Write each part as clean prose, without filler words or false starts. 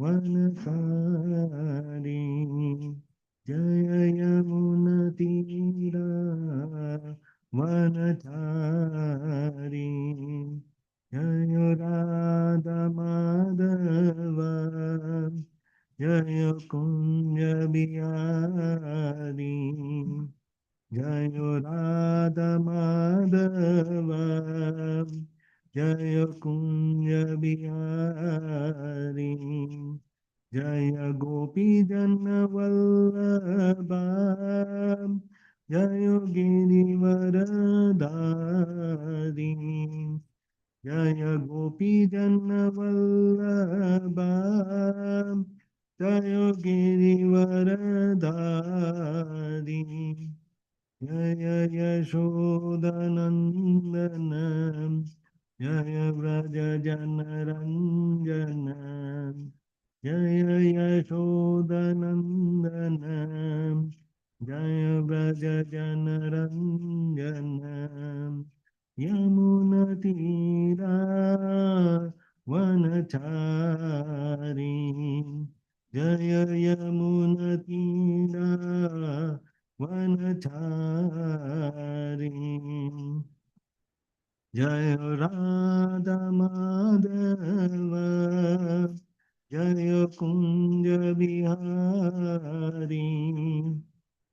वनचारी जय यमुना तीरा वनचारी जय राधा माधव जय कुंज बिहारी जय राधा माधव जय कुंज बिहारी जय गोपी जन वल्लभ जय गिरिवरधारी जय गोपी जन वल्लभ जय गिरिवरधारी जय यशोदनन्दन जय व्रज जनरञ्जन जय यशोदनन्दन जय व्रज जनरञ्जन यमुनतीरा वनचारी जय यमुनतीरा वनचारी जय राधा माधव जय कुंज बिहारी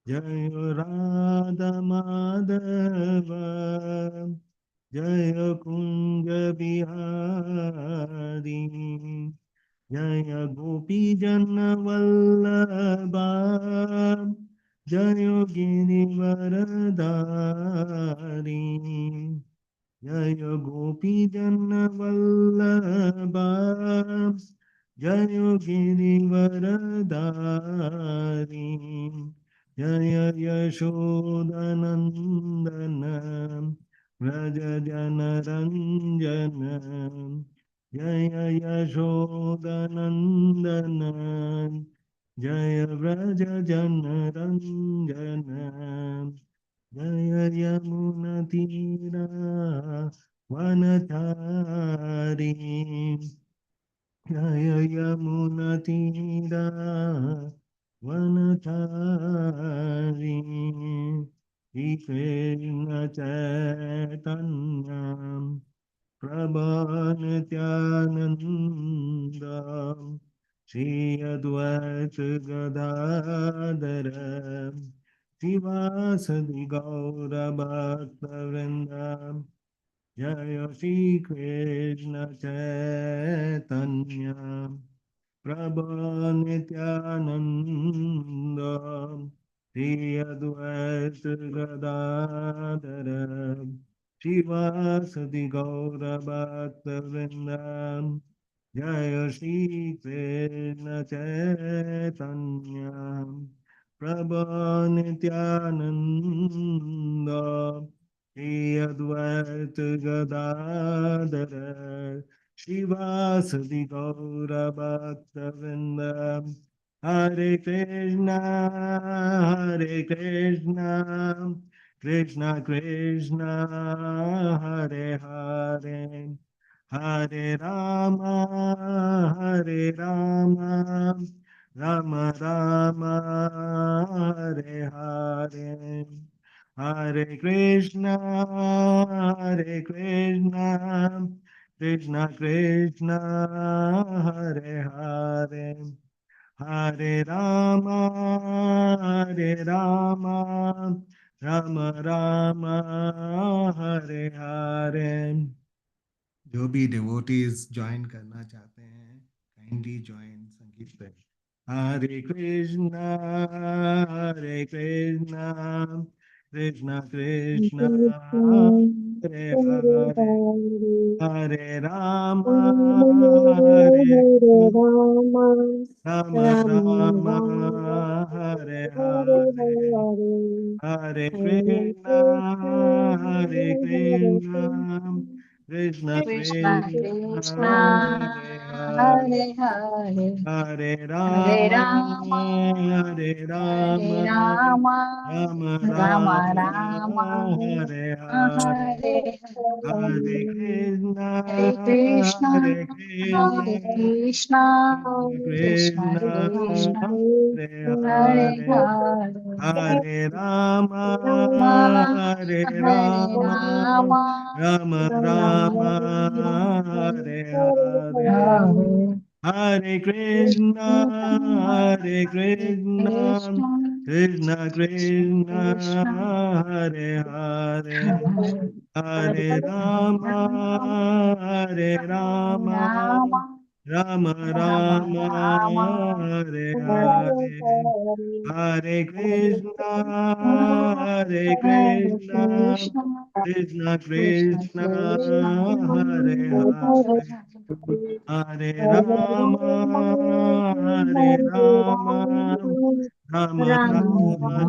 जय राधा माधव जय कुंज बिहारी जय गोपी जन वल्लभ जय गिरिवरधारी जय गोपी जन वल्लभ जय गिरिवरधारी जय यशोदनन्दन व्रज जनरञ्जन जय यशोदनन्दन जय व्रज जनरञ्जन जय यमुनतीरा वनचारी जय यमुनतीरा वनचारी श्री कृष्ण चैतन्य प्रभु नित्यानंद श्री अद्वैत गदाधर शिवासदि गौर भक्तवृंद जय श्री कृष्ण चैतन्य प्रभु नित्यानंद श्री अद्वैत गदाधर शिवासदि गौर भक्तवृंद जय श्री कृष्ण चैतन्य प्रभु नित्यानंद श्री अद्वैत गदाधर शिवासदि गौर भक्तवृंद हरे कृष्णा कृष्ण कृष्ण हरे हरे हरे राम राम राम हरे हरे हरे कृष्णा कृष्ण कृष्ण हरे हरे हरे राम राम राम हरे हरे। जो भी डिवोटीज ज्वाइन करना चाहते हैं काइंडली ज्वाइन संगीत पे। हरे कृष्णा कृष्ण कृष्ण हरे हरे हरे राम राम राम हरे हरे हरे कृष्णा कृष्ण कृष्ण कृष्ण कृष्ण हरे Hare Hare Hare Rama, Rama, Hare Hare Rama, Rama, Rama Rama Rama, Rama, Hare Hare, Hare Hare Krishna, Hare Krishna, Hare Hare Krishna, Krishna, Krishna Krishna, Krishna, Hare Hare Hare, Hare Hare Rama, Rama, Hare Hare Rama, Rama, Rama Rama Rama, Hare Hare, Hare Hare Krishna, Hare Krishna, Krishna, Krishna Krishna, Krishna, Hare Hare, Hare Hare Rama, Rama, Hare Rama, Rama, Rama Rama Rama, Rama, Hare Hare Hare, Hare Krishna, Hare Hare Krishna, Krishna, Krishna Krishna Krishna, Krishna, Hare Hare Hare, Hare Rama, Rama, Hare Rama, Rama Rama Rama, Rama,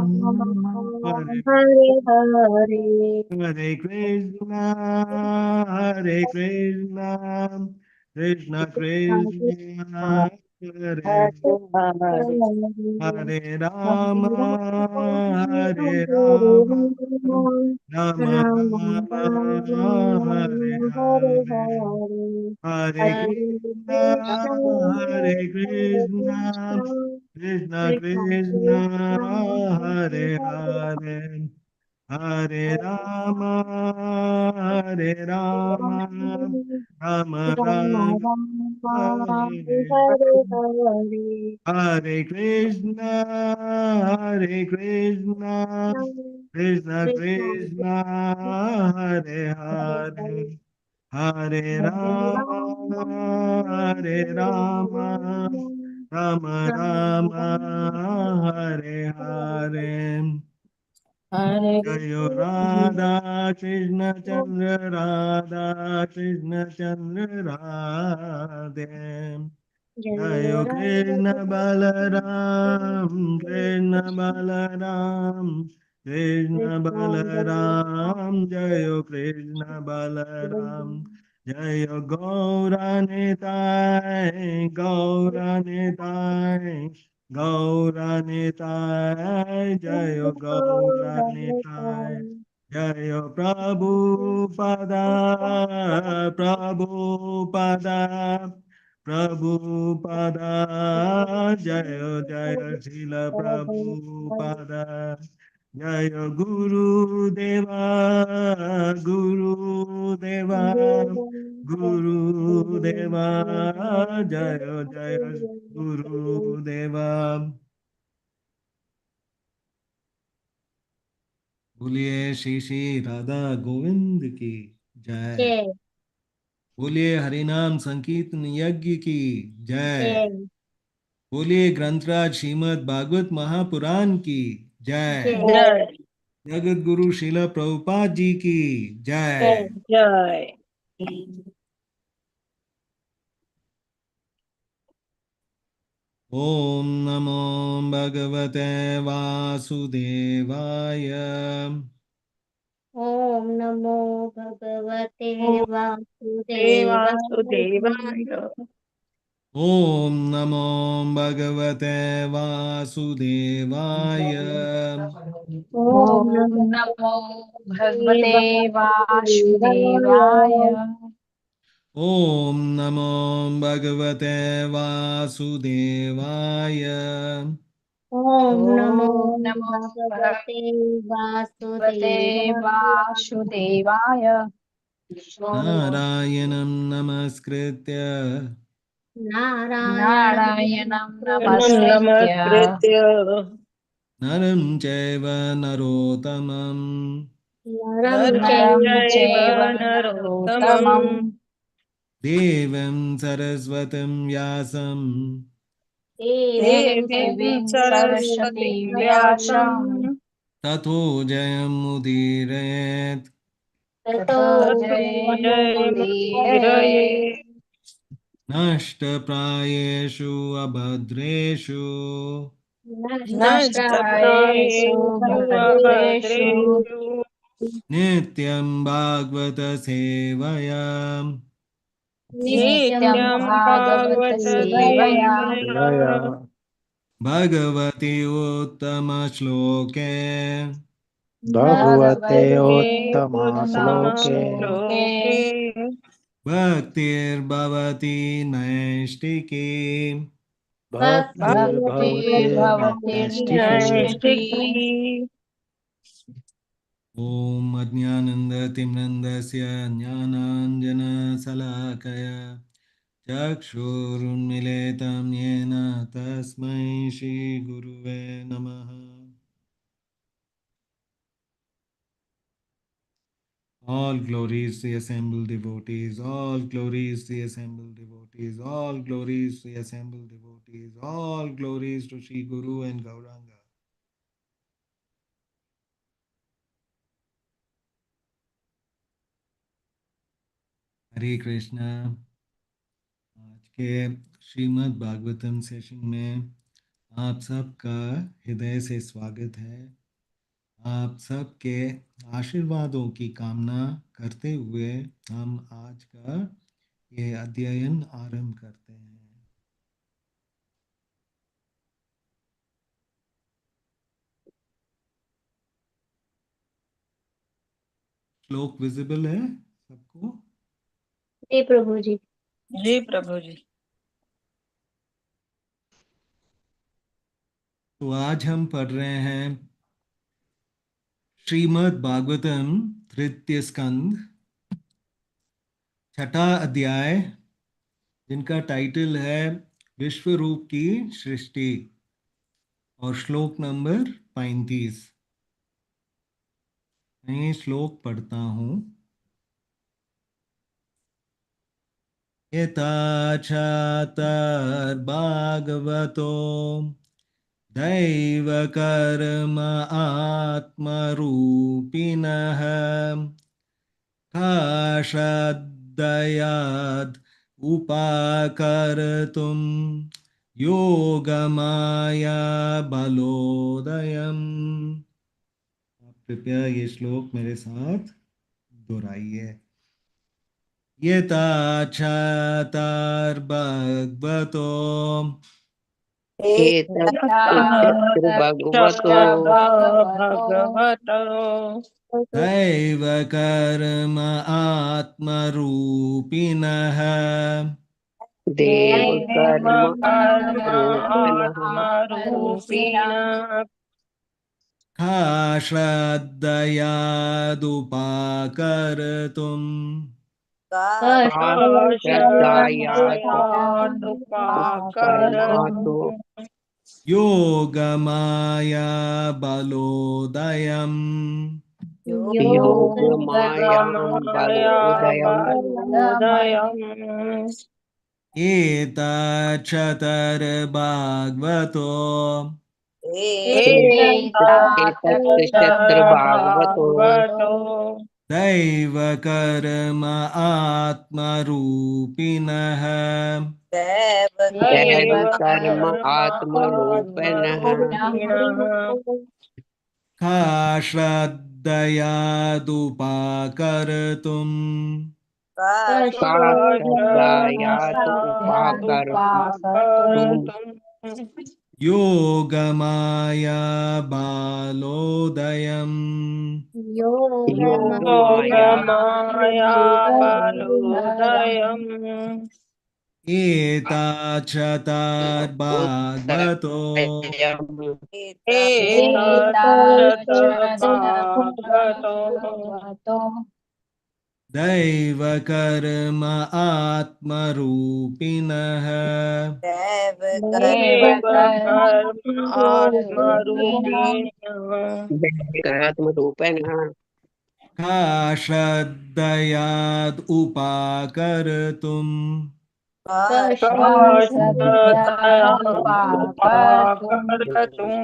Hare Hare Hare Krishna, Hare Krishna, Krishna Krishna, Hare Hare Rama, Hare Rama, Rama Rama, Hare Hare, Hare Krishna, Hare Krishna, Krishna Krishna, Hare Hare, Hare Rama, Hare Rama, Rama Rama, Hare Hare Krishna, Hare Krishna, Krishna Krishna, Hare Hare, Hare Rama, Hare Rama, Rama Rama, Hare Hare. Jayo Radha Krishna Chandra Radha Krishna Chandra Radhe. Jayo Krishna Balaram Krishna Balaram Krishna Balaram Jayo Krishna Balaram Jayo Gauranitai Gauranitai Gauranitai Jayo Gauranitai Jayo Prabhupada Prabhupada Prabhupada, Jaya Jaya Srila Prabhupada, Jaya Guru Deva, Guru Deva, Guru Deva, Jaya Jaya Guru Deva. बोलिए श्री श्री राधा गोविंद की जय। बोलिए हरिनाम संकीर्तन यज्ञ की जय। बोलिए ग्रंथराज श्रीमद् भागवत महापुराण की जय। जय जगत गुरु श्रील प्रभुपाद जी की जय। जय। ओम नमो भगवते वासुदेवाय। ओम नमो भगवते वासुदेवाय। देवासुदेवाय। ओम नमो भगवते वासुदेवाय। ओम Om नमो Namo भगवते Bhagavate वासुदेवाय। Vasudevaya. ओम नमो भगवते वासुदेवाय। ओम नमो Om Namo भगवते Bhagavate वासुदेवाय। Vasudevaya. नारायणं नमस्कृत्य नारायणं Narayanam नमः नमस्कृत्य Namaskritya नमस्कृत्य नरं चैव नरोत्तमं नरं नरं चैव Naram चैव Chaiva नरोत्तमम् Narottamam देवं सरस्वतीं व्यासं देवं देवीं Devim सरस्वतीं Saraswati व्यासं Vyasam ततो जयमुदीरयेत् ततो Tato ततो जयमुदीरये Jayamudire नष्टप्रायेषु अभद्रेषु Nashtaprayesu नष्टप्रायेषु Bhadreshu अभद्रेषु नित्यं भागवत सेवया नित्यं भागवत सेवया सेवया भगवति उत्तमश्लोके भगवते भगवते उत्तमश्लोके उत्तमश्लोके भक्तिर्भवति नैष्टिकी भक्तिर्भवते भक्तिर्भवति नैष्ठिकी नैष्ठिकी ॐ अज्ञानन्दतिम्नन्दस्य ज्ञानाञ्जनशलाकया चक्षुरुन्मिलितं येन तस्मै श्रीगुरुवे नमः। All glories to the assembled devotees, all glories to the assembled devotees, all glories to the assembled devotees, all glories to Sri Guru and Gauranga. हरे कृष्णा। आज के श्रीमद् भागवतम सेशन में आप सबका हृदय से स्वागत है। आप सबके आशीर्वादों की कामना करते हुए हम आज का ये अध्ययन आरंभ करते हैं। श्लोक विजिबल है सबको? जी प्रभु जी। जी प्रभु जी। तो आज हम पढ़ रहे हैं श्रीमद् भागवतम तृतीय स्कंद छठा अध्याय, जिनका टाइटल है विश्व रूप की सृष्टि, और श्लोक नंबर 35। मैं श्लोक पढ़ता हूँ। यथा चातुर्भागवतो दैव कर्म आत्मरूपिणः काशद्दयाद् उपाकर्तुं योगमाया बलोदयम्। आप कृपया ये श्लोक मेरे साथ दोहराइए। यथा चातुर्भगवतो भगवतो दैव कर्म आत्मरूपिणः देव कर्म आत्मरूपिणः श्रद्धयादुपाकर्तुं श्रद्धयादुपाकर्तुं योगमाया बलोदयम्। योगमाया बलोदयम्। एतच्चतुर्भागवतो एतच्चतुर्भागवतो दैव कर्म आत्मरूपिणः देव कर्म आत्मरूपिणः श्रद्धयादुपाकर्तुं श्रद्धयादुपाकर्तुं योगमाया बालोदयम्। योगमाया बलोदयम्। एतच्चतुर्भागवतो एतच्चतुर्भागवतो दैव कर्म आत्मरूपिणः देव कर्म आत्मरूपिणः श्रद्धयाद् उपाकर्तुं श्रद्धयादुपाकर्तुं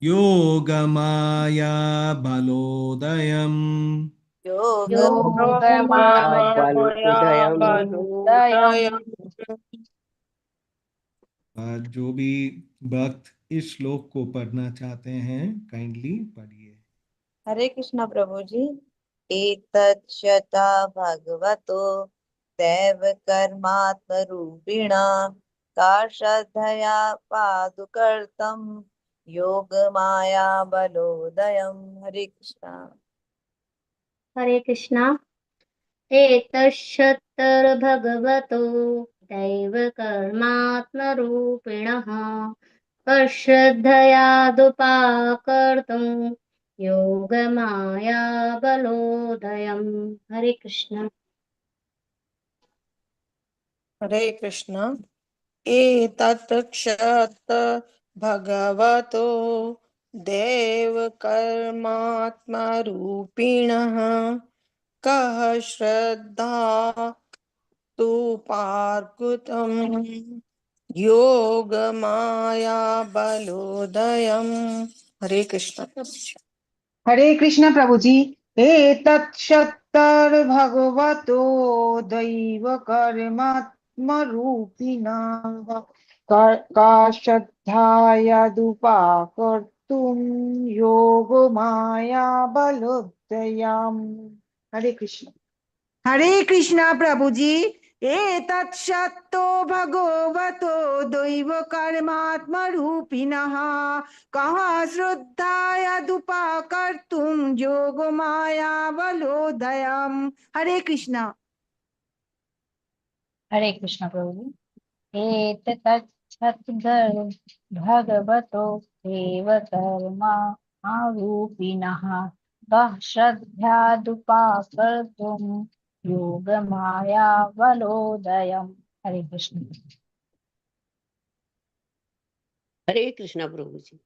योगमाया बलोदयम्। योगमाया बलोदयम्। जो भी भक्त इस श्लोक को पढ़ना चाहते हैं काइंडली पढ़िए। हरे कृष्णा प्रभु जी। एतच्छता भगवतो दैव कर्मात्मरूपिणा का श्रद्धया पादुकर्तम योग माया बलोदयम। हरे कृष्णा। हरे कृष्णा। एतच्छत्रभगवतो दैवकर्मात्मरूपिणः अश्रद्धयादुपाकर्तुं योगमाया बलोदयम्। हरे कृष्ण। हरे कृष्ण। एतत् क्षत भगवतो देव कर्मात्मरूपिणः कः श्रद्धा तु पार्कुतम् योग माया बलोदयम्। हरे कृष्ण। हरे कृष्ण प्रभु जी। एतच्छतर भगवतो दैव कर्मात्मरूपिणः का श्रद्धायादुपाकर्तुं योग माया बलोदयाम्। हरे कृष्ण। हरे कृष्ण प्रभु जी। एतत्सत्तो भगवतो दैव कर्मात्मरूपिणः कः श्रद्धायादुपाकर्तुं योगमाया बलोदयम्। हरे कृष्ण। हरे कृष्ण प्रभु जी। एतच्छतगर् भगवतो देवकर्मा आरूपिणः कः श्रद्धयादुपाकर्तुं योगमाया बलोदयम्। हरे कृष्ण। हरे कृष्ण प्रभु जी।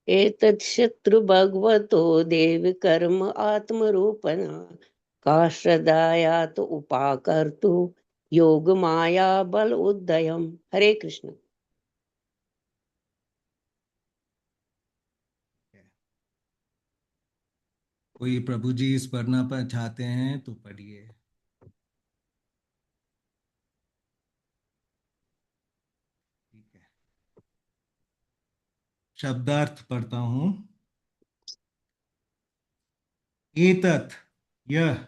एतत् शत्रु भगवतो देव कर्म आत्मरूपण का श्रद्धायात उपाकर्तु योग माया बल उदयम। हरे कृष्ण। कोई प्रभु जी इस पढ़ना पर चाहते हैं तो पढ़िए। ठीक है, शब्दार्थ पढ़ता हूं। एतत् यह,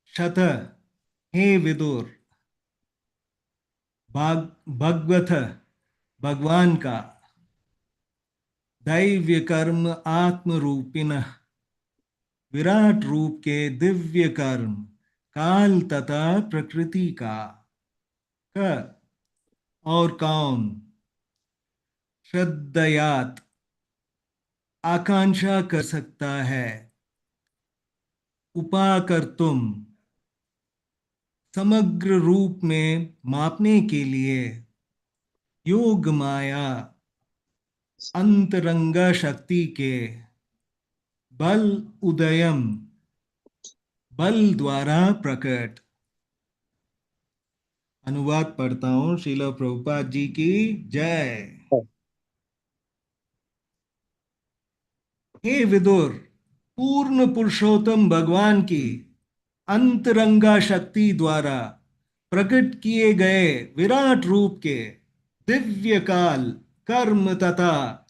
शत हे विदुर, भगवत भगवान का, दैव्य कर्म आत्म रूपिण विराट रूप के दिव्य कर्म, काल तथा प्रकृति का, क और कौन, श्रद्धयात आकांक्षा कर सकता है, उपाकर्तुम समग्र रूप में मापने के लिए, योग माया अंतरंगा शक्ति के, बल उदयम बल द्वारा प्रकट। अनुवाद पढ़ता हूं। श्रील प्रभुपाद जी की जय। हे विदुर, पूर्ण पुरुषोत्तम भगवान की अंतरंगा शक्ति द्वारा प्रकट किए गए विराट रूप के दिव्य काल, कर्म तथा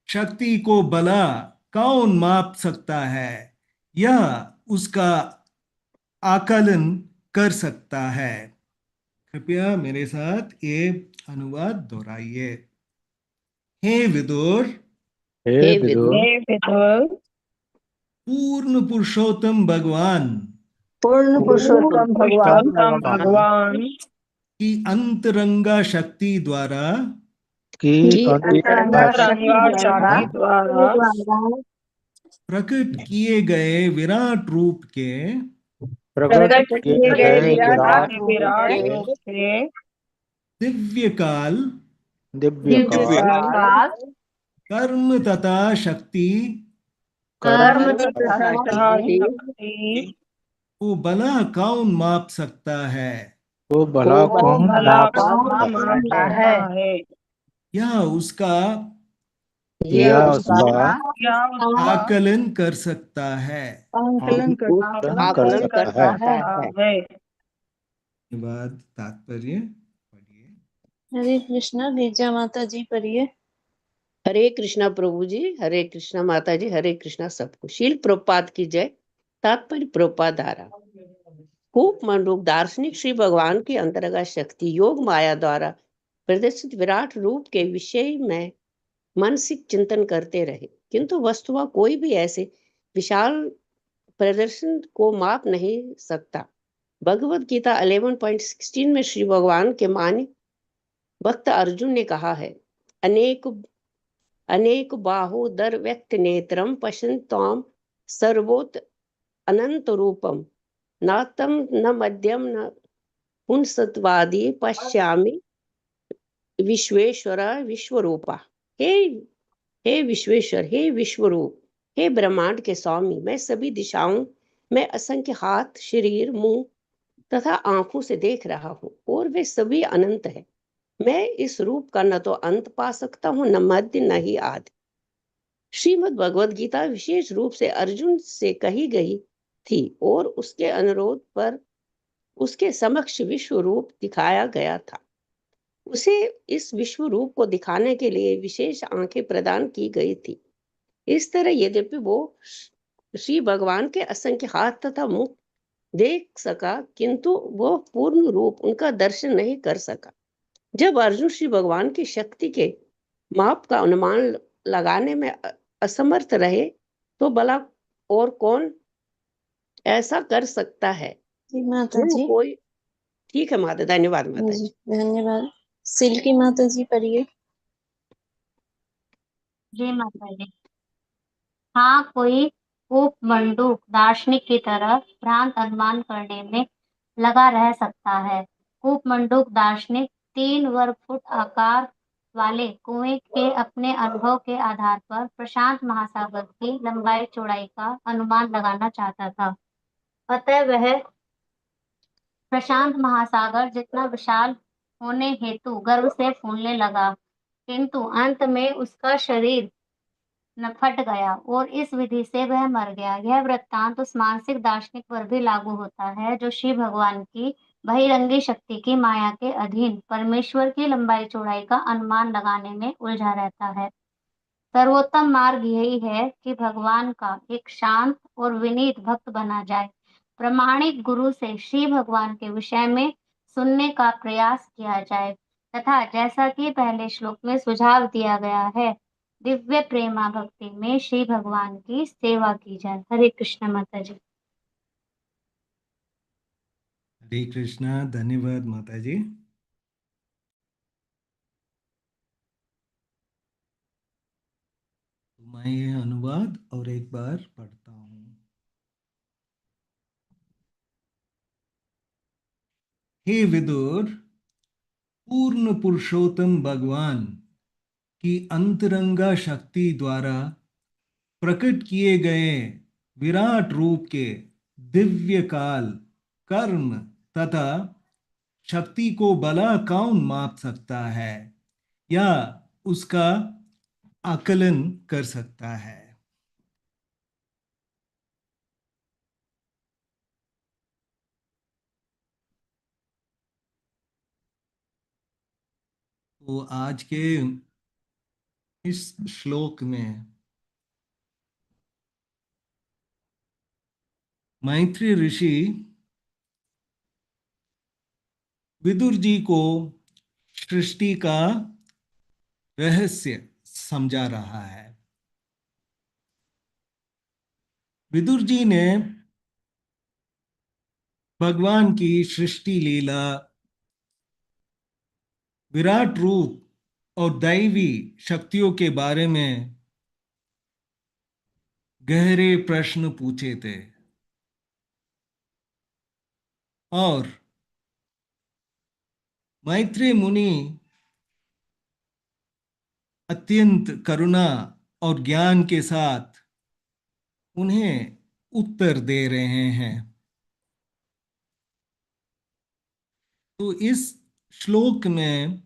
शक्ति को भला कौन माप सकता है, यह उसका आकलन कर सकता है। कृपया मेरे साथ ये अनुवाद दोहराइए। हे विदुर, हे हे विदुर, हे विदुर, पूर्ण पुरुषोत्तम भगवान पूर्ण पुरुषोत्तम भगवान पुरुषोत्तम भगवान की अंतरंगा शक्ति द्वारा की की अंतरंगा शक्ति अंतरंगा द्वारा शक्ति द्वारा प्रकट किए गए विराट रूप के प्रकट किए गए विराट विराट के रूप के दिव्य काल, दिव्य काल, काल, कर्म तथा शक्ति कर्म तथा तथा शक्ति शक्ति को भला कौन माप सकता है, को भला को कौन भला माप कौन सकता माप है। सकता है। यह उसका यह उसका या उसका आकलन कर सकता है। आकलन कर आकलन कर सकता है। सकता है। बाद तात्पर्य पढ़िए। हरे कृष्णा। गिरिजा माता जी पढ़िए। हरे कृष्णा प्रभु जी। हरे कृष्णा माता जी। हरे कृष्णा सबको। शील प्रभुपाद की जय। तात्पर्य प्रभुपाद आ रहा। कूप मंडूक दार्शनिक श्री भगवान की अंतर्गत शक्ति योग माया द्वारा प्रदर्शित विराट रूप के विषय में मानसिक चिंतन करते रहे, किंतु वस्तुतः कोई भी ऐसे विशाल प्रदर्शन को माप नहीं सकता। भगवत गीता 11.16 में श्री भगवान के मान्य भक्त अर्जुन ने कहा है, अनेक अनेक बाहोदर व्यक्त नेत्रम पश्यन्ताम सर्वोत अनंत रूपम नातम न मध्यम न पुंसत्वादि पश्यामि विश्वेश्वर विश्वरूपा। हे हे विश्वेश्वर, हे विश्वरूप, हे ब्रह्मांड के स्वामी, मैं सभी दिशाओं में असंख्य हाथ, शरीर, मुंह तथा आंखों से देख रहा हूँ और वे सभी अनंत है। मैं इस रूप का न तो अंत पा सकता हूँ, न मध्य, न ही आदि। श्रीमद् भगवद गीता विशेष रूप से अर्जुन से कही गई थी और उसके अनुरोध पर उसके समक्ष विश्व रूप दिखाया गया था। उसे इस विश्व रूप को दिखाने के लिए विशेष आंखें प्रदान की गई थी। इस तरह यद्यपि वो श्री भगवान के असंख्य हाथ तथा मुख देख सका, किंतु वो पूर्ण रूप उनका दर्शन नहीं कर सका। जब अर्जुन श्री भगवान की शक्ति के माप का अनुमान लगाने में असमर्थ रहे, तो भला और कौन ऐसा कर सकता है? जी माता जी। कोई ठीक है माता, धन्यवाद माता जी। धन्यवाद। सिल्की माता जी पढ़िए। जी माता जी। हाँ, कोई कूप मंडूक दार्शनिक की तरह भ्रांत अनुमान करने में लगा रह सकता है। कूप मंडूक दार्शनिक 3 वर्ग फुट आकार वाले कुएं के अपने अनुभव के आधार पर प्रशांत महासागर की लंबाई चौड़ाई का अनुमान लगाना चाहता था। अतः वह प्रशांत महासागर जितना विशाल होने हेतु गर्व से फूलने लगा, किंतु अंत में उसका शरीर न फट गया और इस विधि से वह मर गया। यह वृत्तांत उस मानसिक दार्शनिक पर भी लागू होता है जो श्री भगवान की बहिरंगी शक्ति की माया के अधीन परमेश्वर की लंबाई चौड़ाई का अनुमान लगाने में उलझा रहता है। सर्वोत्तम मार्ग यही है कि भगवान का एक शांत और विनीत भक्त बना जाए। प्रामाणिक गुरु से श्री भगवान के विषय में सुनने का प्रयास किया जाए तथा जैसा कि पहले श्लोक में सुझाव दिया गया है, दिव्य प्रेमा भक्ति में श्री भगवान की सेवा की जाए। हरे कृष्ण माता जी। हरे कृष्णा, धन्यवाद माता जी। तो मैं ये अनुवाद और एक बार पढ़ता हूँ। हे विदुर, पूर्ण पुरुषोत्तम भगवान की अंतरंगा शक्ति द्वारा प्रकट किए गए विराट रूप के दिव्य काल, कर्म तथा शक्ति को भला कौन माप सकता है या उसका आकलन कर सकता है? तो आज के इस श्लोक में मैत्री ऋषि विदुर जी को सृष्टि का रहस्य समझा रहा है। विदुर जी ने भगवान की सृष्टि लीला, विराट रूप और दैवी शक्तियों के बारे में गहरे प्रश्न पूछे थे और मैत्रेय मुनि अत्यंत करुणा और ज्ञान के साथ उन्हें उत्तर दे रहे हैं। तो इस श्लोक में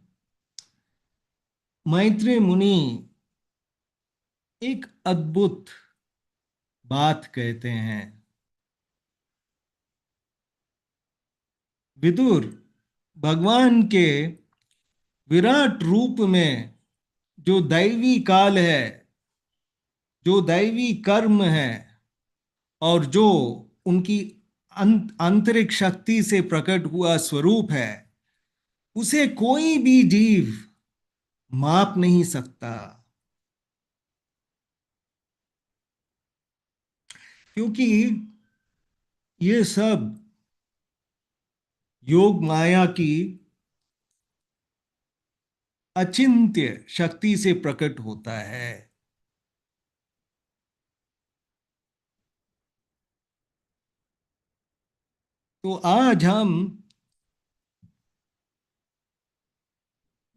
मैत्रेय मुनि एक अद्भुत बात कहते हैं। विदुर भगवान के विराट रूप में जो दैवी काल है, जो दैवी कर्म है और जो उनकी आंतरिक शक्ति से प्रकट हुआ स्वरूप है, उसे कोई भी जीव माप नहीं सकता, क्योंकि ये सब योग माया की अचिंत्य शक्ति से प्रकट होता है। तो आज हम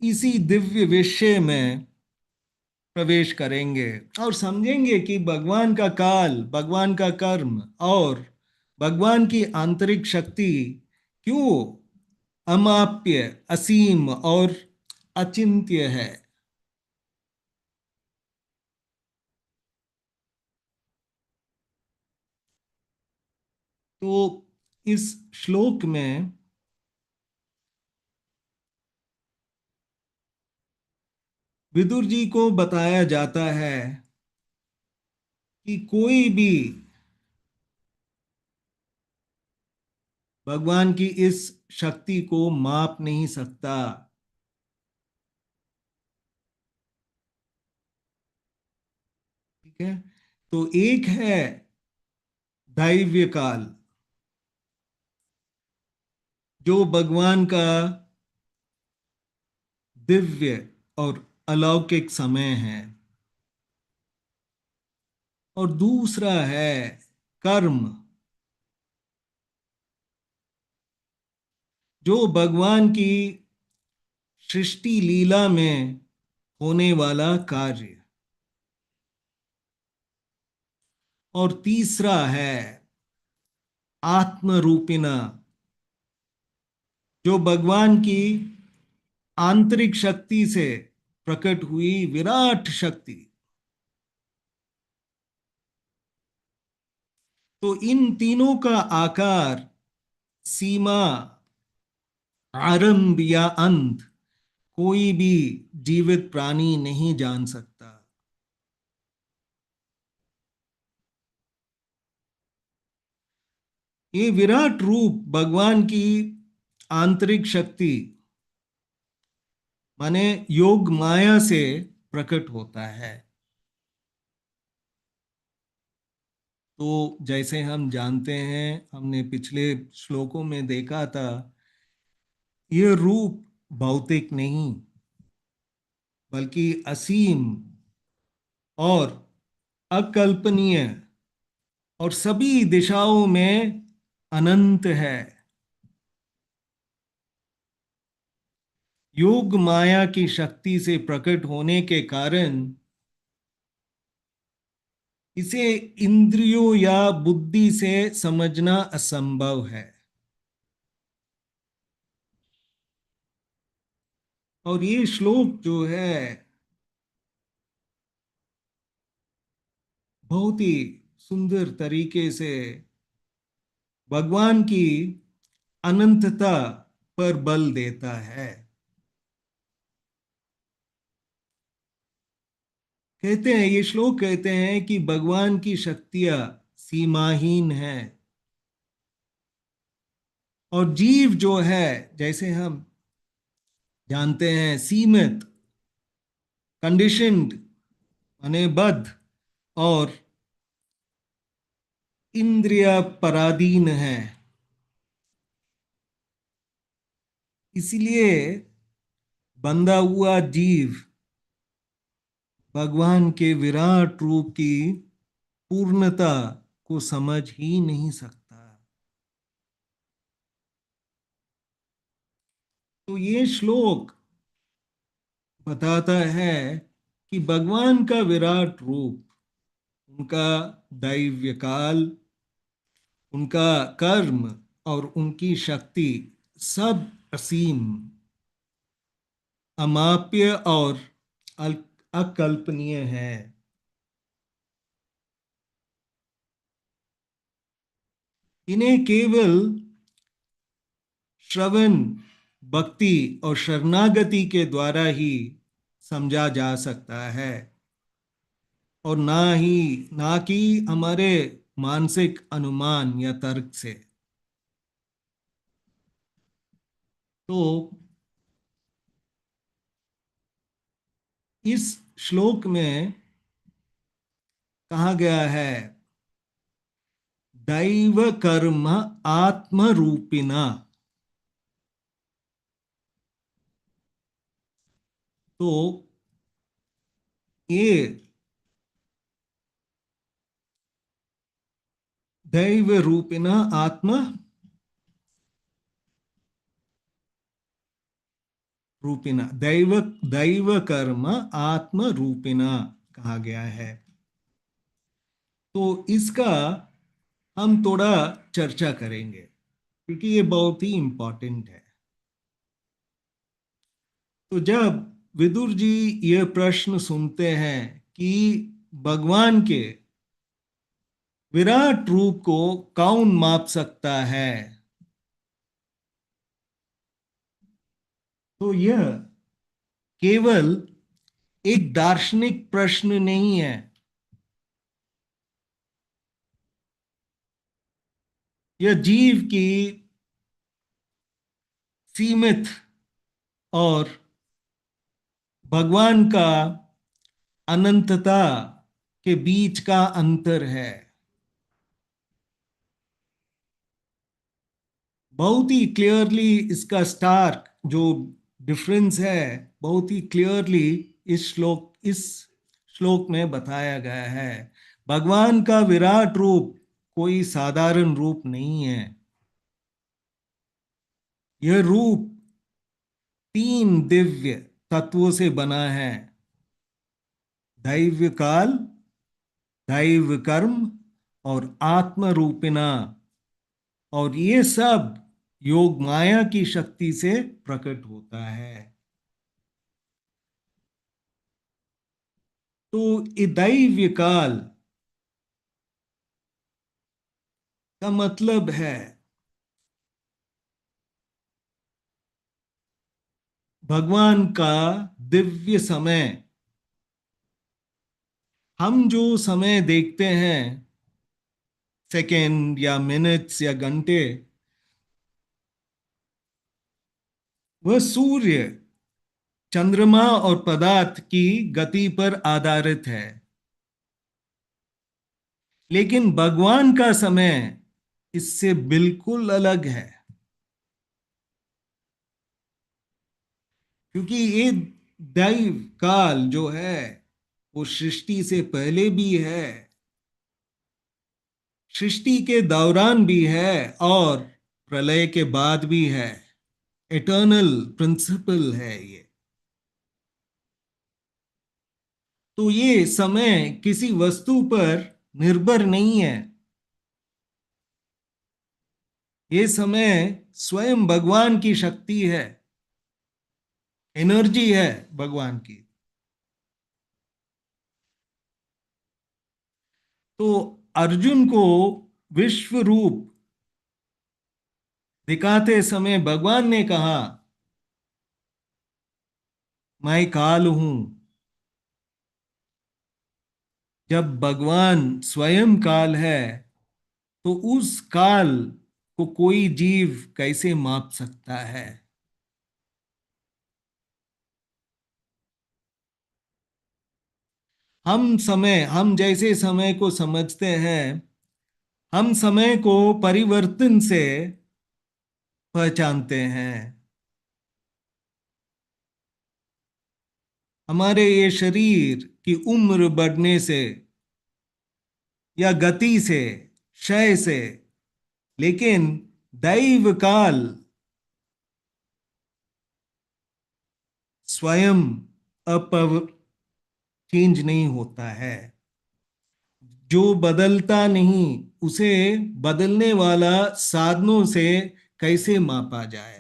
इसी दिव्य विषय में प्रवेश करेंगे और समझेंगे कि भगवान का काल, भगवान का कर्म और भगवान की आंतरिक शक्ति क्यों अमाप्य, असीम और अचिंत्य है। तो इस श्लोक में विदुर जी को बताया जाता है कि कोई भी भगवान की इस शक्ति को माप नहीं सकता। ठीक है, तो एक है दैव्य काल, जो भगवान का दिव्य और अलौकिक समय है, और दूसरा है कर्म, जो भगवान की सृष्टि लीला में होने वाला कार्य, और तीसरा है आत्मरूपिणा, जो भगवान की आंतरिक शक्ति से प्रकट हुई विराट शक्ति। तो इन तीनों का आकार, सीमा, आरंभ या अंत कोई भी जीवित प्राणी नहीं जान सकता। ये विराट रूप भगवान की आंतरिक शक्ति माने योग माया से प्रकट होता है। तो जैसे हम जानते हैं, हमने पिछले श्लोकों में देखा था, यह रूप भौतिक नहीं बल्कि असीम और अकल्पनीय और सभी दिशाओं में अनंत है। योग माया की शक्ति से प्रकट होने के कारण इसे इंद्रियों या बुद्धि से समझना असंभव है। और ये श्लोक जो है बहुत ही सुंदर तरीके से भगवान की अनंतता पर बल देता है। कहते हैं, ये श्लोक कहते हैं कि भगवान की शक्तियां सीमाहीन है, और जीव जो है, जैसे हम जानते हैं, सीमित, कंडीशनड माने बद्ध और इंद्रिय पराधीन है। इसलिए बंधा हुआ जीव भगवान के विराट रूप की पूर्णता को समझ ही नहीं सकता। तो ये श्लोक बताता है कि भगवान का विराट रूप, उनका दैव्य काल, उनका कर्म और उनकी शक्ति सब असीम, अमाप्य और अकल्पनीय है। इन्हें केवल श्रवण, भक्ति और शरणागति के द्वारा ही समझा जा सकता है, और ना कि हमारे मानसिक अनुमान या तर्क से। तो इस श्लोक में कहा गया है दैव कर्म आत्म रूपिना। तो ये दैव रूपिना आत्म रूपिना, दैव दैव कर्म आत्म रूपिना कहा गया है। तो इसका हम थोड़ा चर्चा करेंगे क्योंकि ये बहुत ही इंपॉर्टेंट है। तो जब विदुर जी ये प्रश्न सुनते हैं कि भगवान के विराट रूप को कौन माप सकता है, तो यह केवल एक दार्शनिक प्रश्न नहीं है, यह जीव की सीमित और भगवान का अनंतता के बीच का अंतर है। बहुत ही क्लियरली इसका स्टार्क जो डिफरेंस है बहुत ही क्लियरली इस श्लोक में बताया गया है। भगवान का विराट रूप कोई साधारण रूप नहीं है। यह रूप 3 दिव्य तत्वों से बना है, दैव काल, दैव कर्म और आत्म रूपिना। और ये सब योग माया की शक्ति से प्रकट होता है। तो ये दैव काल का मतलब है भगवान का दिव्य समय। हम जो समय देखते हैं, सेकेंड या मिनट्स या घंटे, वह सूर्य, चंद्रमा और पदार्थ की गति पर आधारित है। लेकिन भगवान का समय इससे बिल्कुल अलग है, क्योंकि ये दैव काल जो है वो सृष्टि से पहले भी है, सृष्टि के दौरान भी है और प्रलय के बाद भी है। इटर्नल प्रिंसिपल है ये। तो ये समय किसी वस्तु पर निर्भर नहीं है, ये समय स्वयं भगवान की शक्ति है, एनर्जी है भगवान की। तो अर्जुन को विश्व रूप दिखाते समय भगवान ने कहा मैं काल हूं। जब भगवान स्वयं काल है तो उस काल को कोई जीव कैसे माप सकता है? हम जैसे समय को समझते हैं, हम समय को परिवर्तन से पहचानते हैं। हमारे ये शरीर की उम्र बढ़ने से या गति से, क्षय से, लेकिन दैव काल स्वयं चेंज नहीं होता है। जो बदलता नहीं उसे बदलने वाला साधनों से कैसे मापा जाए?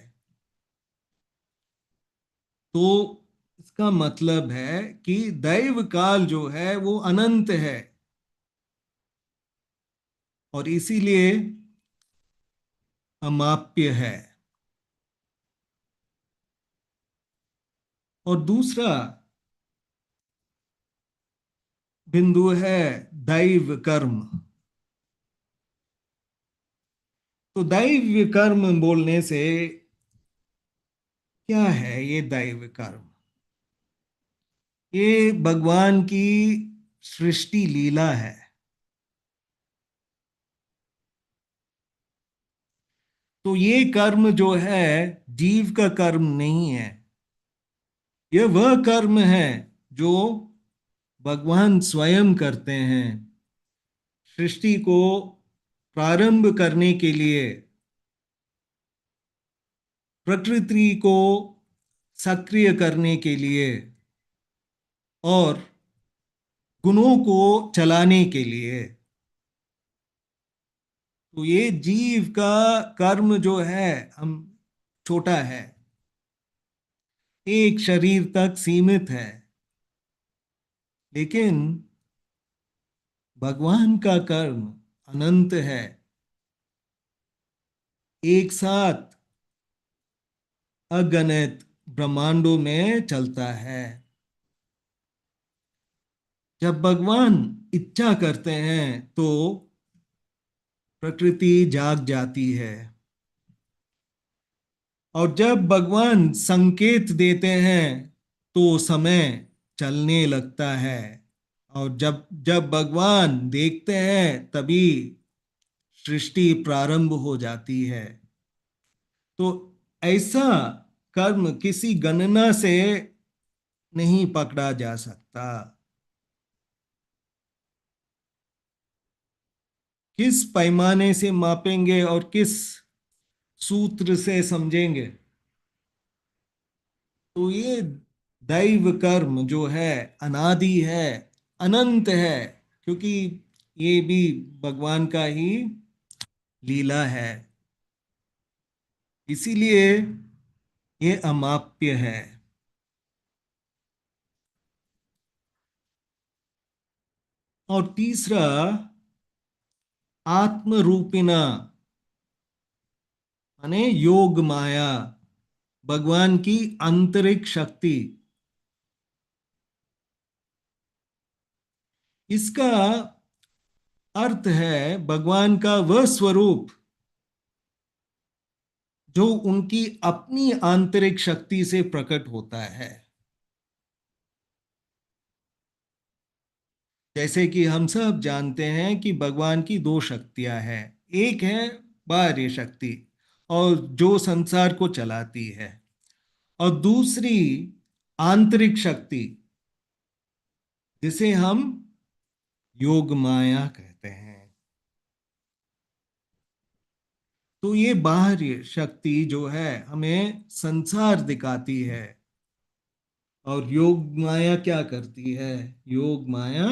तो इसका मतलब है कि दैव काल जो है वो अनंत है और इसीलिए अमाप्य है। और दूसरा बिंदु है दैव कर्म। तो दैव कर्म बोलने से क्या है ये दैव कर्म? ये भगवान की सृष्टि लीला है। तो ये कर्म जो है जीव का कर्म नहीं है, यह वह कर्म है जो भगवान स्वयं करते हैं सृष्टि को प्रारंभ करने के लिए, प्रकृति को सक्रिय करने के लिए और गुणों को चलाने के लिए। तो ये जीव का कर्म जो है हम छोटा है, एक शरीर तक सीमित है, लेकिन भगवान का कर्म अनंत है, एक साथ अगणित ब्रह्मांडों में चलता है। जब भगवान इच्छा करते हैं तो प्रकृति जाग जाती है, और जब भगवान संकेत देते हैं तो समय चलने लगता है, और जब जब भगवान देखते हैं तभी सृष्टि प्रारंभ हो जाती है। तो ऐसा कर्म किसी गणना से नहीं पकड़ा जा सकता। किस पैमाने से मापेंगे और किस सूत्र से समझेंगे? तो ये दैव कर्म जो है अनादि है, अनंत है, क्योंकि ये भी भगवान का ही लीला है, इसीलिए ये अमाप्य है। और तीसरा, आत्म रूपिणा माने योग माया, भगवान की आंतरिक शक्ति। इसका अर्थ है भगवान का वह स्वरूप जो उनकी अपनी आंतरिक शक्ति से प्रकट होता है। जैसे कि हम सब जानते हैं कि भगवान की दो शक्तियां हैं, एक है बाह्य शक्ति और जो संसार को चलाती है, और दूसरी आंतरिक शक्ति जिसे हम योग माया कहते हैं। तो ये बाह्य शक्ति जो है हमें संसार दिखाती है, और योग माया क्या करती है? योग माया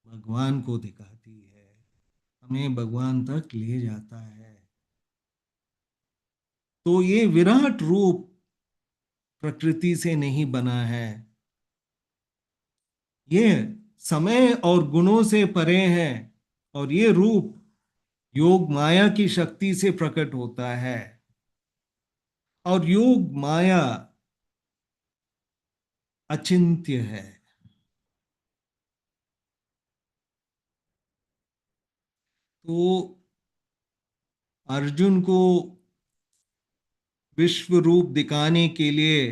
भगवान को दिखाती है, हमें भगवान तक ले जाता है। तो ये विराट रूप प्रकृति से नहीं बना है, ये समय और गुणों से परे है, और ये रूप योग माया की शक्ति से प्रकट होता है। और योग माया अचिंत्य है। तो अर्जुन को विश्व रूप दिखाने के लिए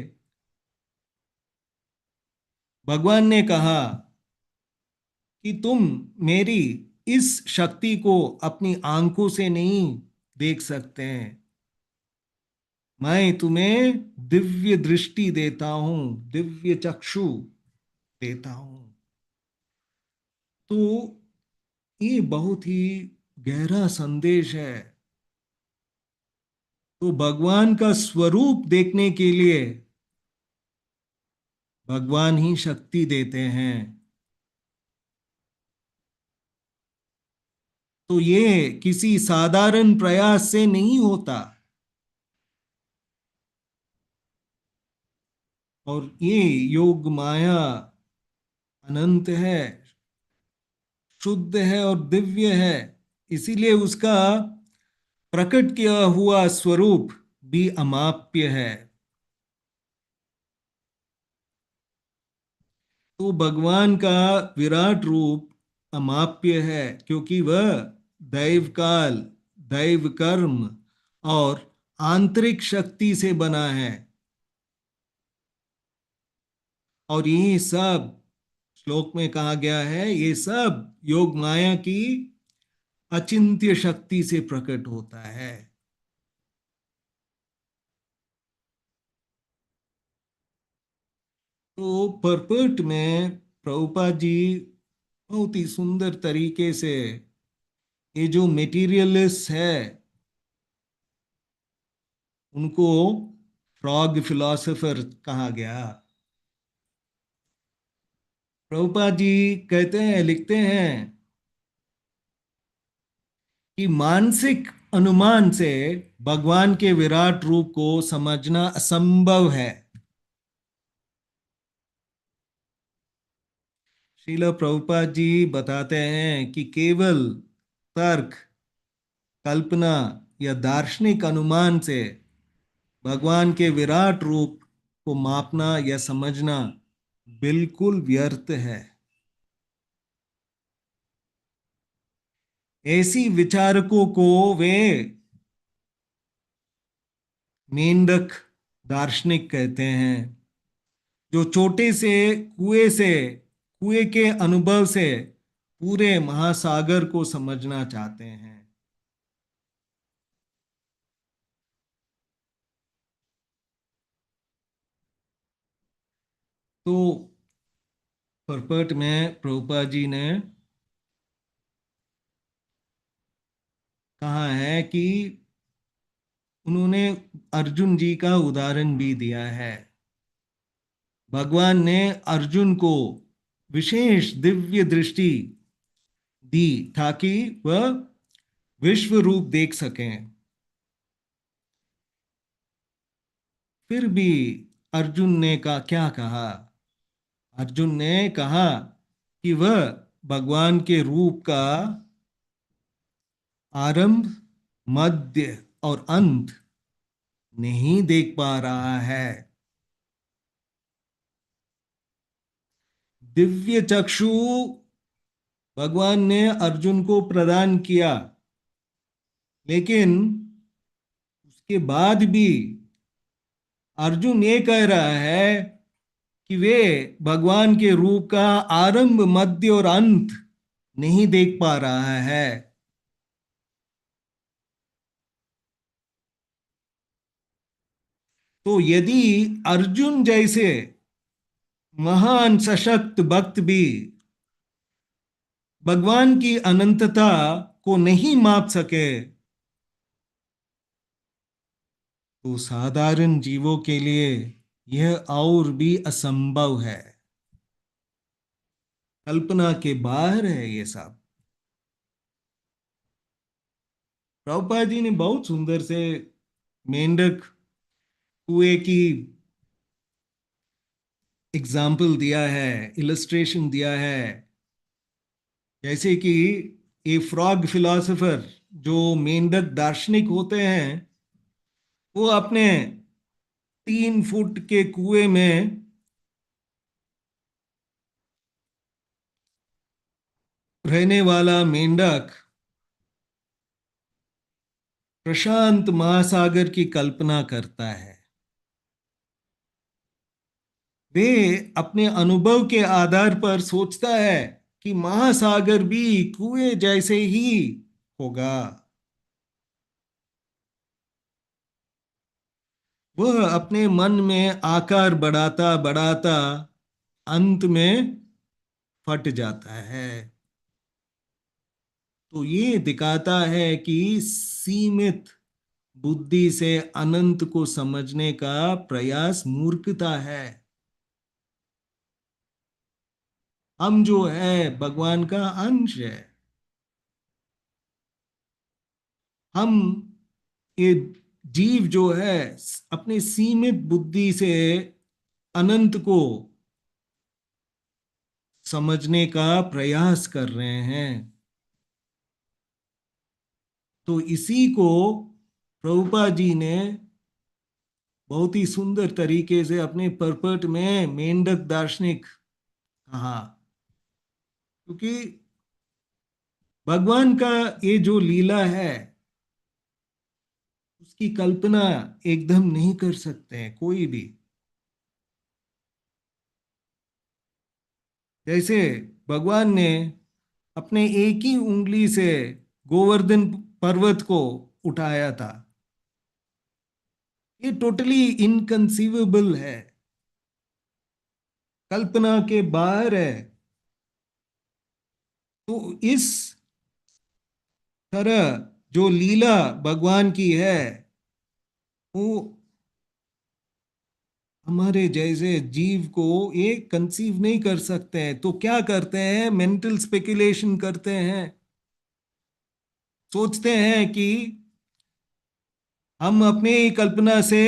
भगवान ने कहा कि तुम मेरी इस शक्ति को अपनी आंखों से नहीं देख सकते हैं, मैं तुम्हें दिव्य दृष्टि देता हूं, दिव्य चक्षु देता हूं। तो ये बहुत ही गहरा संदेश है। तो भगवान का स्वरूप देखने के लिए भगवान ही शक्ति देते हैं। तो ये किसी साधारण प्रयास से नहीं होता, और ये योग माया अनंत है, शुद्ध है और दिव्य है, इसीलिए उसका प्रकट किया हुआ स्वरूप भी अमाप्य है। तो भगवान का विराट रूप अमाप्य है, क्योंकि वह दैव काल, दैव कर्म और आंतरिक शक्ति से बना है। और ये सब श्लोक में कहा गया है, ये सब योग माया की अचिंत्य शक्ति से प्रकट होता है। तो परपट में प्रभुपाद जी बहुत ही सुंदर तरीके से ये जो मेटीरियलिस्ट है उनको फ्रॉग फिलोसोफर कहा गया। प्रभुपाद जी कहते हैं, लिखते हैं कि मानसिक अनुमान से भगवान के विराट रूप को समझना असंभव है। श्रील प्रभुपाद जी बताते हैं कि केवल तर्क, कल्पना या दार्शनिक अनुमान से भगवान के विराट रूप को मापना या समझना बिल्कुल व्यर्थ है। ऐसी विचारकों को वे मेंढक दार्शनिक कहते हैं, जो छोटे से कुएं के अनुभव से पूरे महासागर को समझना चाहते हैं। तो परपट में प्रभुपाद जी ने कहा है कि उन्होंने अर्जुन जी का उदाहरण भी दिया है। भगवान ने अर्जुन को विशेष दिव्य दृष्टि दी ताकि वह विश्व रूप देख सकें। फिर भी अर्जुन ने क्या कहा? अर्जुन ने कहा कि वह भगवान के रूप का आरंभ, मध्य और अंत नहीं देख पा रहा है। दिव्य चक्षु भगवान ने अर्जुन को प्रदान किया, लेकिन उसके बाद भी अर्जुन ये कह रहा है कि वे भगवान के रूप का आरंभ, मध्य और अंत नहीं देख पा रहा है। तो यदि अर्जुन जैसे महान सशक्त भक्त भी भगवान की अनंतता को नहीं माप सके, तो साधारण जीवों के लिए यह और भी असंभव है, कल्पना के बाहर है ये सब। प्रभुपाद जी ने बहुत सुंदर से मेंढक कुएं की एग्जाम्पल दिया है, इलस्ट्रेशन दिया है। जैसे कि ये फ्रॉग फिलोसोफर जो मेंढक दार्शनिक होते हैं, वो अपने 3 फुट के कुएं में रहने वाला मेंढक प्रशांत महासागर की कल्पना करता है। वे अपने अनुभव के आधार पर सोचता है कि महासागर भी कुएं जैसे ही होगा। वह अपने मन में आकार बढ़ाता बढ़ाता अंत में फट जाता है। तो ये दिखाता है कि सीमित बुद्धि से अनंत को समझने का प्रयास मूर्खता है। हम जो है भगवान का अंश है। हम ये जीव जो है अपने सीमित बुद्धि से अनंत को समझने का प्रयास कर रहे हैं। तो इसी को प्रभुपाद जी ने बहुत ही सुंदर तरीके से अपने परपट में मेंढक दार्शनिक कहा। क्योंकि भगवान का ये जो लीला है की कल्पना एकदम नहीं कर सकते हैं कोई भी। जैसे भगवान ने अपने एक ही उंगली से गोवर्धन पर्वत को उठाया था, ये टोटली इनकंसीवेबल है, कल्पना के बाहर है। तो इस तरह जो लीला भगवान की है वो हमारे जैसे जीव को ये कंसीव नहीं कर सकते हैं। तो क्या करते हैं, मेंटल स्पेकुलेशन करते हैं, सोचते हैं कि हम अपने ही कल्पना से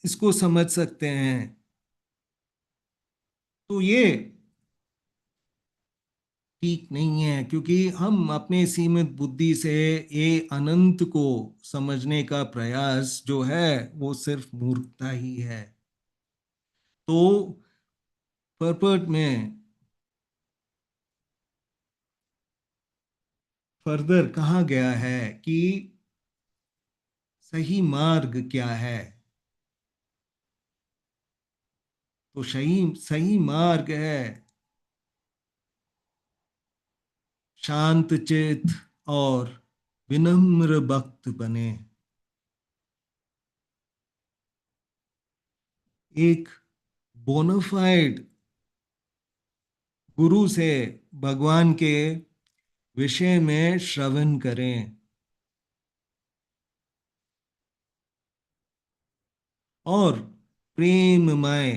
इसको समझ सकते हैं। तो ये ठीक नहीं है, क्योंकि हम अपने सीमित बुद्धि से ये अनंत को समझने का प्रयास जो है वो सिर्फ मूर्खता ही है। तो परपट में फर्दर कहा गया है कि सही मार्ग क्या है। तो सही सही मार्ग है शांत चित और विनम्र भक्त बने। एक बोनाफाइड गुरु से भगवान के विषय में श्रवण करें और प्रेममय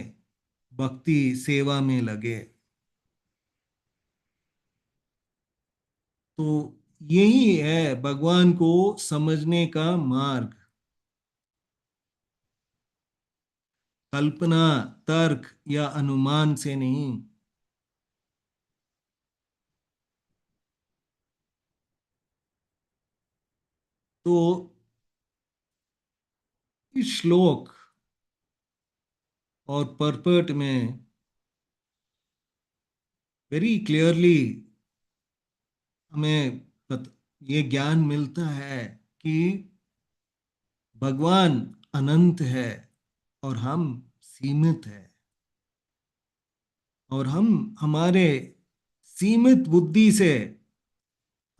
भक्ति सेवा में लगे। तो यही है भगवान को समझने का मार्ग, कल्पना, तर्क या अनुमान से नहीं। तो इस श्लोक और परपट में वेरी क्लियरली हमें ये ज्ञान मिलता है कि भगवान अनंत है और हम सीमित है, और हम हमारे सीमित बुद्धि से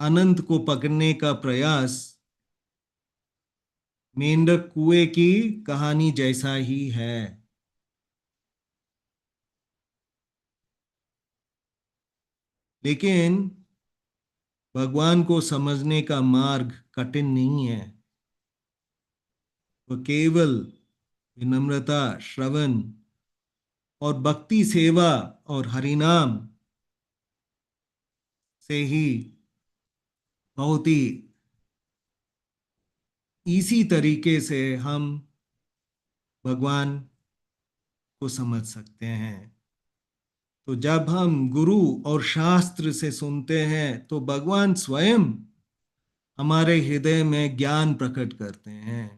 अनंत को पकड़ने का प्रयास मेंढक कुएं की कहानी जैसा ही है। लेकिन भगवान को समझने का मार्ग कठिन नहीं है, वो केवल विनम्रता, श्रवण और भक्ति सेवा और हरिनाम से ही बहुत ही इसी तरीके से हम भगवान को समझ सकते हैं। तो जब हम गुरु और शास्त्र से सुनते हैं तो भगवान स्वयं हमारे हृदय में ज्ञान प्रकट करते हैं।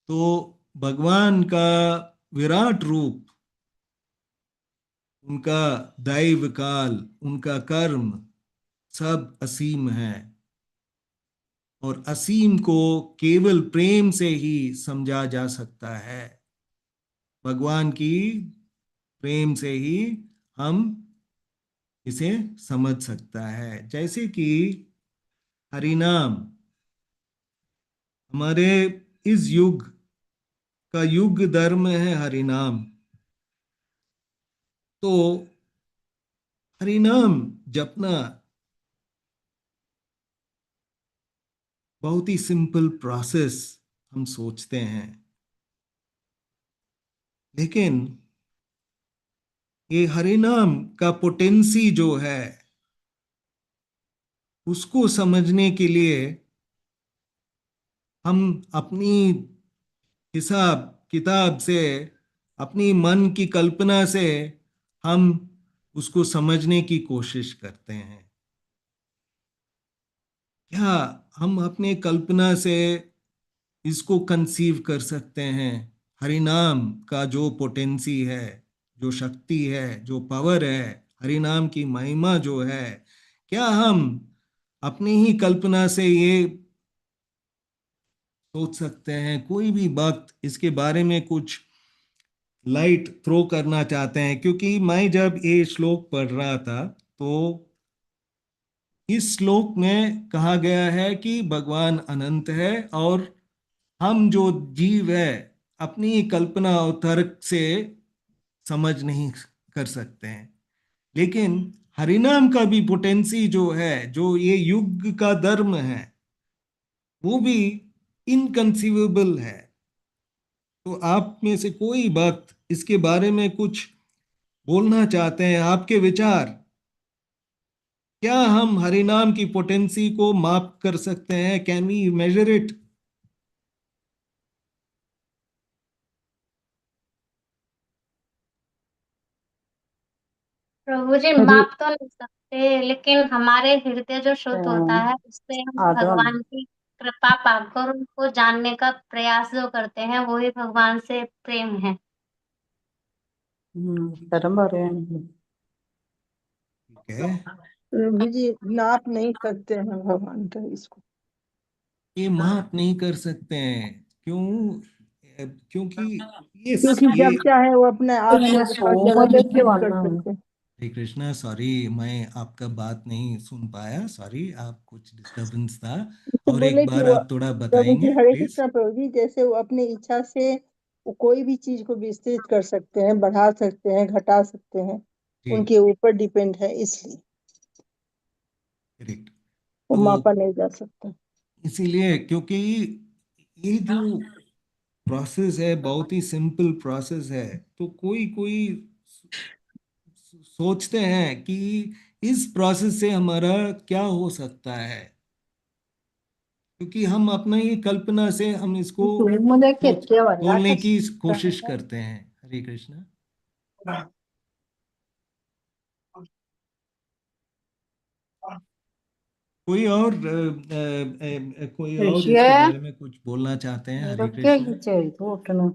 तो भगवान का विराट रूप, उनका दैव काल, उनका कर्म सब असीम है, और असीम को केवल प्रेम से ही समझा जा सकता है। भगवान की प्रेम से ही हम इसे समझ सकता है। जैसे कि हरिनाम हमारे इस युग का युग धर्म है हरिनाम। तो हरिनाम जपना बहुत ही सिंपल प्रोसेस हम सोचते हैं, लेकिन ये हरिनाम का पोटेंसी जो है उसको समझने के लिए हम अपनी हिसाब किताब से, अपनी मन की कल्पना से हम उसको समझने की कोशिश करते हैं। क्या हम अपने कल्पना से इसको कंसीव कर सकते हैं? हरिनाम का जो पोटेंसी है, जो शक्ति है, जो पावर है, हरिनाम की महिमा जो है, क्या हम अपनी ही कल्पना से ये सोच सकते हैं, कोई भी वक्त इसके बारे में कुछ लाइट थ्रो करना चाहते हैं। क्योंकि मैं जब ये श्लोक पढ़ रहा था तो इस श्लोक में कहा गया है कि भगवान अनंत है और हम जो जीव है अपनी कल्पना और तर्क से समझ नहीं कर सकते हैं। लेकिन हरिनाम का भी पोटेंसी जो है, जो ये युग का धर्म है, वो भी इनकंसीवेबल है। तो आप में से कोई वक्त इसके बारे में कुछ बोलना चाहते हैं? आपके विचार, क्या हम हरिनाम की पोटेंसी को माप कर सकते हैं? Can we measure it? Prabhu ji, माप तो नहीं सकते, लेकिन हमारे हृदय जो शुद्ध होता है उससे हम भगवान की कृपा पाकर उनको जानने का प्रयास जो करते हैं वही भगवान से प्रेम है। ठीक है, प्रभु जी नाप नहीं सकते हैं भगवान का इसको। ये माप नहीं कर सकते हैं। क्यों? क्योंकि ये क्योंकि ये जब चाहे वो अपने आप को हर जगह विकसित कर सकते हैं। हरे कृष्णा, सॉरी मैं आपका बात नहीं सुन पाया, सॉरी, आप कुछ डिस्टरबेंस था। और बोले एक कि बार वो आप थोड़ा प्रभु बताएंगे जी, हरे प्लीज? कृष्णा प्रभु जी, जैसे वो अपनी इच्छा से वो कोई भी चीज को विस्तृत कर सकते हैं, बढ़ा सकते हैं, घटा सकते हैं, जी, उनके ऊपर डिपेंड है, इसलिए करेक्ट। वो तो मापा नहीं जा सकता। इसीलिए, क्योंकि ये जो प्रोसेस है बहुत ही सिंपल प्रोसेस है, तो कोई कोई सोचते हैं कि इस प्रोसेस से हमारा क्या हो सकता है, क्योंकि हम अपना ही कल्पना से हम इसको बोलने की कोशिश करते हैं। हरे कृष्णा। कोई और कोई और इसके बारे में कुछ बोलना चाहते हैं? हरे कृष्णा।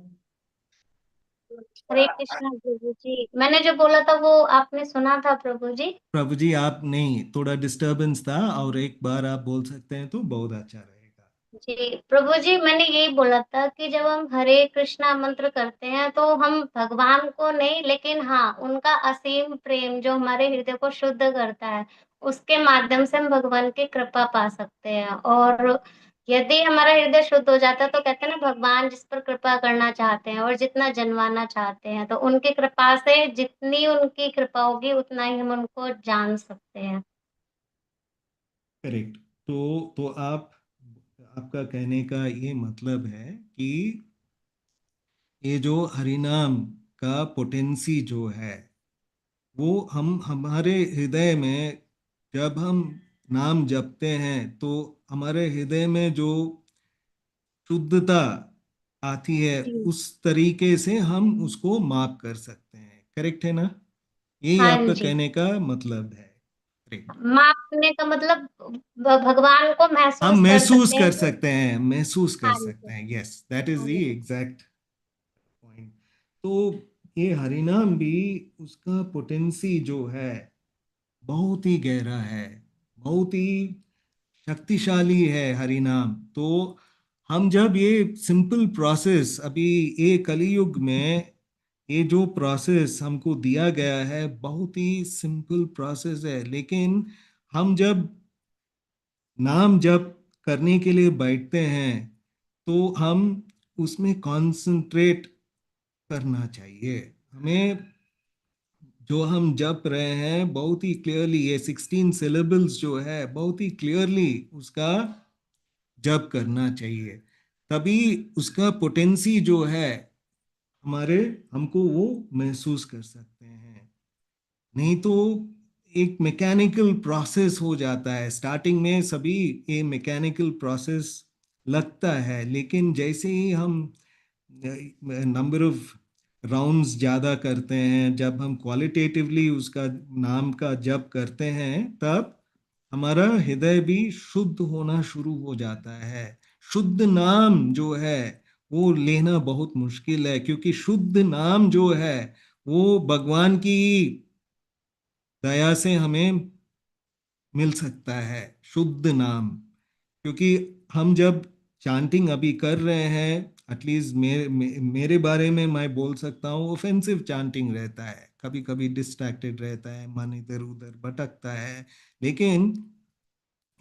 हरे कृष्णा प्रभु जी, मैंने जो बोला था वो आपने सुना था प्रभु जी? प्रभु जी, आप नहीं, थोड़ा डिस्टरबेंस था, और एक बार आप बोल सकते हैं तो बहुत अच्छा रहेगा। जी प्रभु जी, मैंने यही बोला था कि जब हम हरे कृष्णा मंत्र करते हैं तो हम भगवान को नहीं, लेकिन हाँ उनका असीम प्रेम जो हमारे हृदय को शुद्ध करता है उसके माध्यम से हम भगवान की कृपा पा सकते हैं। और यदि हमारा हृदय शुद्ध हो जाता है तो कहते हैं ना, भगवान जिस पर कृपा करना चाहते हैं और जितना जनवाना चाहते हैं, तो उनकी कृपा से जितनी उनकी कृपा होगी उतना ही हम उनको जान सकते हैं। करेक्ट। तो आप, आपका कहने का ये मतलब है कि ये जो हरिनाम का पोटेंसी जो है, वो हम हमारे हृदय में जब हम नाम जपते हैं तो हमारे हृदय में जो शुद्धता आती है, जी उस तरीके से हम उसको माप कर सकते हैं। करेक्ट है ना? यही हाँ आपका जी, कहने का मतलब है? करेक्ट। मापने का मतलब भगवान को हम महसूस कर महसूस सकते हैं कर कि सकते हैं, महसूस कर हाँ सकते जी, हैं। यस, दैट इज हाँ द जी। Exact point. तो ये हरिनाम भी, उसका पोटेंसी जो है बहुत ही गहरा है, बहुत ही शक्तिशाली है हरिनाम। तो हम जब ये सिंपल प्रोसेस, अभी ये कलयुग में ये जो प्रोसेस हमको दिया गया है बहुत ही सिंपल प्रोसेस है, लेकिन हम जब नाम जप करने के लिए बैठते हैं तो हम उसमें कंसंट्रेट करना चाहिए हमें। जो हम जप रहे हैं बहुत ही क्लियरली, ये 16 सिलेबल्स जो है बहुत ही क्लियरली उसका जप करना चाहिए, तभी उसका पोटेंसी जो है हमारे, हमको वो महसूस कर सकते हैं। नहीं तो एक मैकेनिकल प्रोसेस हो जाता है। स्टार्टिंग में सभी ये मैकेनिकल प्रोसेस लगता है, लेकिन जैसे ही हम नंबर ऑफ राउंड्स ज़्यादा करते हैं, जब हम क्वालिटेटिवली उसका नाम का जप करते हैं, तब हमारा हृदय भी शुद्ध होना शुरू हो जाता है। शुद्ध नाम जो है वो लेना बहुत मुश्किल है, क्योंकि शुद्ध नाम जो है वो भगवान की दया से हमें मिल सकता है, शुद्ध नाम। क्योंकि हम जब चांटिंग अभी कर रहे हैं, एटलीस्ट मेरे बारे में मैं बोल सकता हूँ, ऑफेंसिव चांटिंग रहता है, कभी कभी डिस्ट्रैक्टेड रहता है, मन इधर उधर भटकता है। लेकिन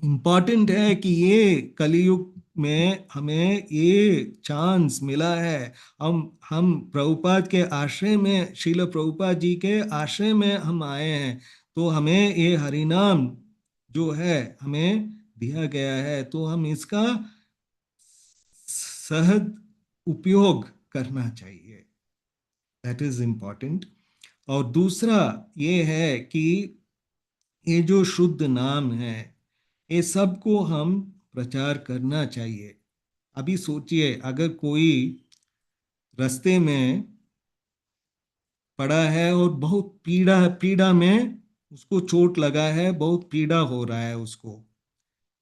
इम्पॉर्टेंट है कि ये कलयुग में हमें ये चांस मिला है। हम प्रभुपाद के आश्रय में, श्रील प्रभुपाद जी के आश्रय में हम आए हैं, तो हमें ये हरिनाम जो है हमें दिया गया है, तो हम इसका सहज उपयोग करना चाहिए। That is important. और दूसरा ये है कि ये जो शुद्ध नाम है, ये सबको हम प्रचार करना चाहिए। अभी सोचिए, अगर कोई रास्ते में पड़ा है और बहुत पीड़ा पीड़ा में उसको चोट लगा है, बहुत पीड़ा हो रहा है उसको,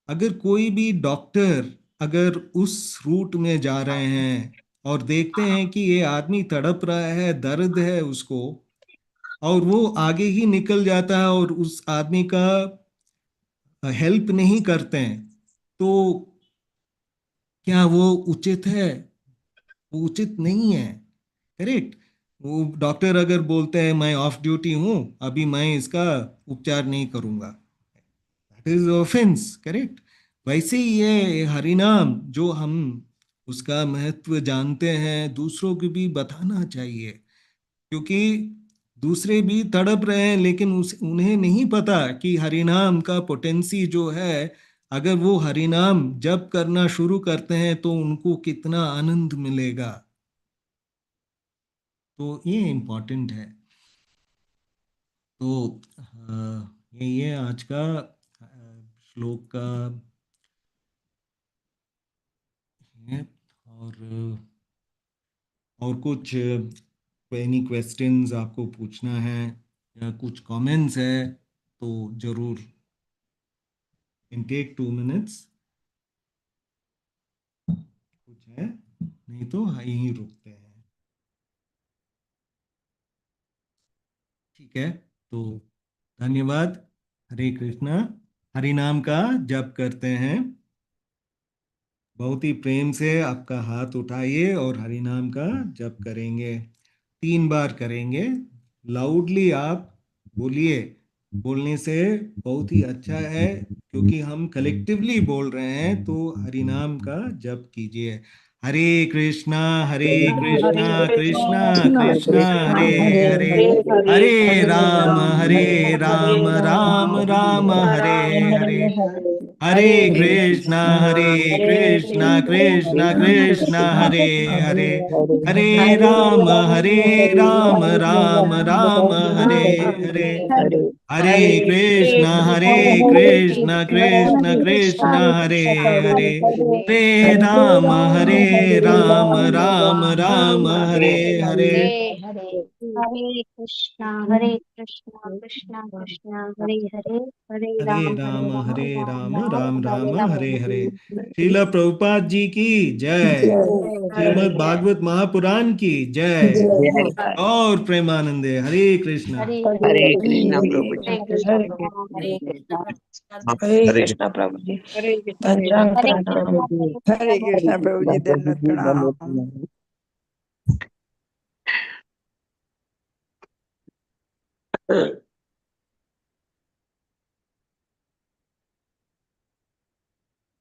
अगर कोई भी डॉक्टर अगर उस रूट में जा रहे हैं और देखते हैं कि ये आदमी तड़प रहा है, दर्द है उसको, और वो आगे ही निकल जाता है और उस आदमी का हेल्प नहीं करते हैं, तो क्या वो उचित है? वो उचित नहीं है। करेक्ट। वो डॉक्टर अगर बोलते हैं मैं ऑफ ड्यूटी हूं, अभी मैं इसका उपचार नहीं करूंगा, दैट इज ऑफेंस। करेक्ट। वैसे ही ये हरिनाम जो हम उसका महत्व जानते हैं, दूसरों को भी बताना चाहिए। क्योंकि दूसरे भी तड़प रहे हैं, लेकिन उन्हें नहीं पता कि हरिनाम का पोटेंसी जो है, अगर वो हरिनाम जप करना शुरू करते हैं तो उनको कितना आनंद मिलेगा। तो ये इम्पोर्टेंट है। तो ये आज का श्लोक का है। और कुछ एनी क्वेश्चंस आपको पूछना है या कुछ कमेंट्स है तो जरूर, इन टेक 2 minutes। कुछ है नहीं तो यहीं रुकते हैं। ठीक है, तो धन्यवाद। हरे कृष्णा। हरि नाम का जप करते हैं। बहुत ही प्रेम से आपका हाथ उठाइए और हरि नाम का जप करेंगे। 3 बार करेंगे। लाउडली आप बोलिए। बोलने से बहुत ही अच्छा है, क्योंकि हम कलेक्टिवली बोल रहे हैं, तो हरि नाम का जप कीजिए। हरे कृष्णा कृष्णा कृष्णा कृष्णा हरे हरे, हरे राम राम राम हरे हरे, हरे कृष्णा कृष्णा कृष्णा हरे हरे, हरे राम राम राम हरे हरे, हरे कृष्णा कृष्णा हरे हरे, हरे राम राम हरे हरे। हरे कृष्णा कृष्णा कृष्णा हरे हरे, हरे हरे राम राम राम हरे हरे। श्रील प्रभुपाद जी की जय। श्रीमद् भागवत महापुराण की जय। और प्रेमानंदे। हरे कृष्णा। हरे कृष्णा प्रभु जी। हरे कृष्णा प्रभु जी। दंडवत प्रणाम। हरे कृष्णा प्रभु जी, दंडवत प्रणाम।